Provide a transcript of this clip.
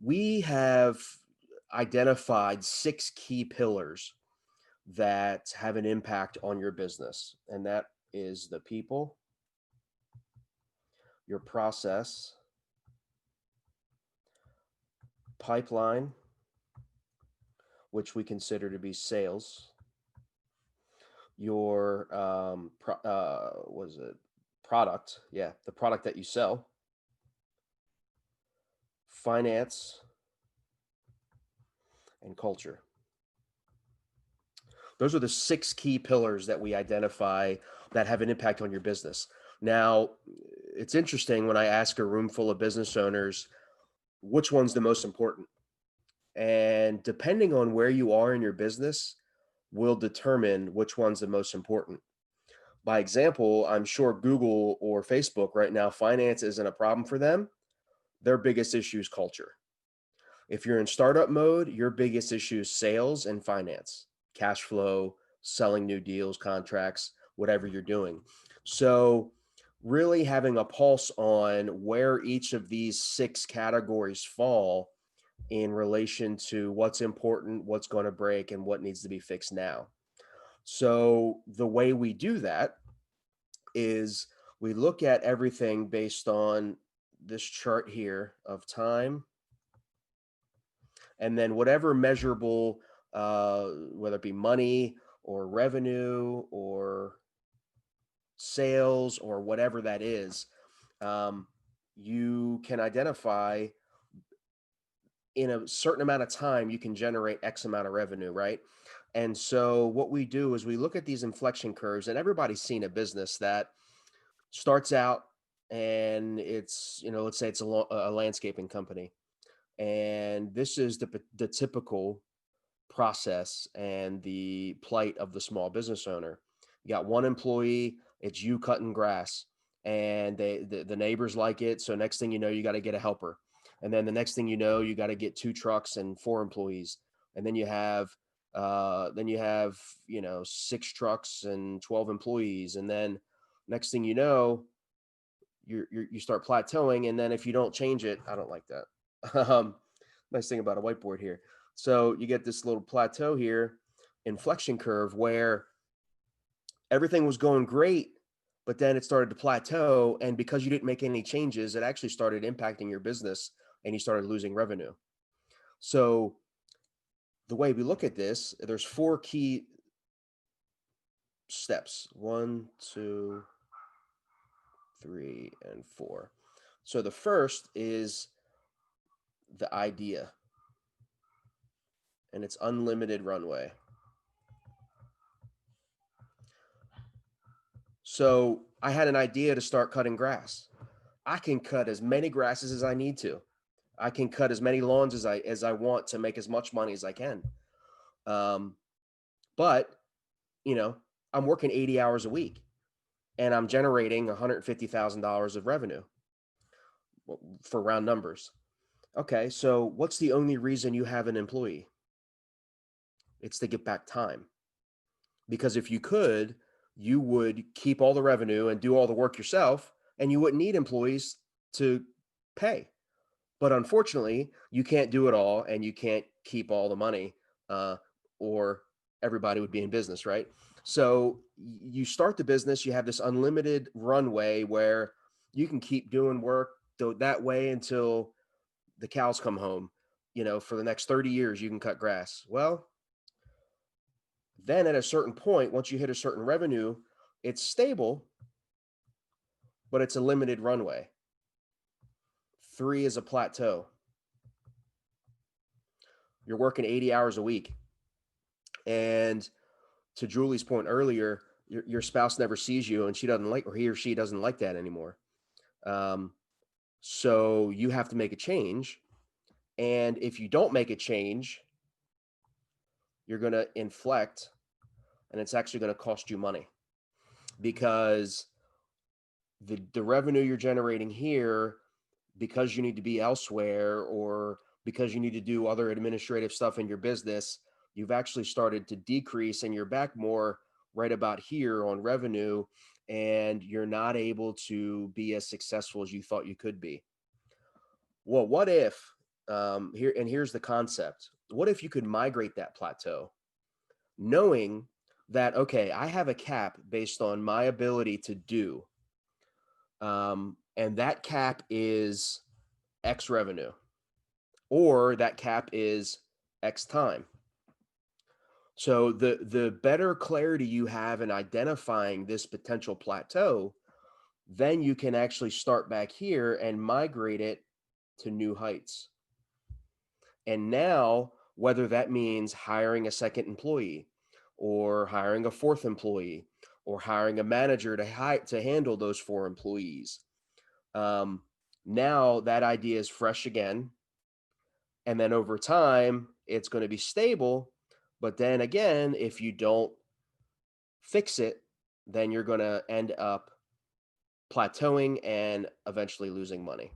We have identified 6 key pillars that have an impact on your business, and that is the people, your process, pipeline, which we consider to be sales, your what is it? Product, yeah, the product that you sell, finance, and culture. Those are the 6 key pillars that we identify that have an impact on your business. Now, it's interesting when I ask a room full of business owners, which one's the most important? And depending on where you are in your business, will determine which one's the most important. By example, I'm sure Google or Facebook right now, finance isn't a problem for them. Their biggest issue is culture. If you're in startup mode, your biggest issue is sales and finance, cash flow, selling new deals, contracts, whatever you're doing. So, really having a pulse on where each of these 6 categories fall in relation to what's important, what's going to break, and what needs to be fixed now. So, the way we do that is we look at everything based on this chart here of time, and then whatever measurable, whether it be money or revenue or sales or whatever that is, um, you can identify in a certain amount of time you can generate X amount of revenue, right? And so what we do is we look at these inflection curves, and everybody's seen a business that starts out and it's, let's say it's a landscaping company, and this is the typical process and the plight of the small business owner. You got one employee, it's you cutting grass, and the neighbors like it. So next thing you know, you got to get a helper. And then the next thing you know, you got to get 2 trucks and 4 employees. And then you have 6 trucks and 12 employees. And then next thing you know, you start plateauing. And then if you don't change it, I don't like that. Nice thing about a whiteboard here. So you get this little plateau here, inflection curve, where everything was going great, but then it started to plateau. And because you didn't make any changes, it actually started impacting your business and you started losing revenue. So the way we look at this, there's 4 key steps: 1, 2, 3, and 4. So the first is the idea, and it's unlimited runway. So I had an idea to start cutting grass. I can cut as many grasses as I need to. I can cut as many lawns as I want to make as much money as I can. Um, but you know, I'm working 80 hours a week and I'm generating $150,000 of revenue for round numbers. Okay, so what's the only reason you have an employee? It's to get back time. Because if you could, you would keep all the revenue and do all the work yourself, and you wouldn't need employees to pay. But unfortunately, you can't do it all and you can't keep all the money, uh, or everybody would be in business, right? So you start the business, you have this unlimited runway where you can keep doing work that way until the cows come home. For the next 30 years, you can cut grass. Well, then at a certain point, once you hit a certain revenue, it's stable, but it's a limited runway. 3 is a plateau. You're working 80 hours a week. And to Julie's point earlier, your spouse never sees you and she doesn't like, or he or she doesn't like that anymore. Um, so you have to make a change. And if you don't make a change, you're going to inflect, and it's actually going to cost you money, because the revenue you're generating here, because you need to be elsewhere or because you need to do other administrative stuff in your business, you've actually started to decrease and you're back more right about here on revenue, and you're not able to be as successful as you thought you could be. Well, what if Here's the concept. What if you could migrate that plateau, knowing that, okay, I have a cap based on my ability to do, and that cap is X revenue, or that cap is X time. So the better clarity you have in identifying this potential plateau, then you can actually start back here and migrate it to new heights. And now, whether that means hiring a second employee, or hiring a fourth employee, or hiring a manager to handle those four employees, um, now that idea is fresh again. And then over time, it's going to be stable. But then again, if you don't fix it, then you're going to end up plateauing and eventually losing money.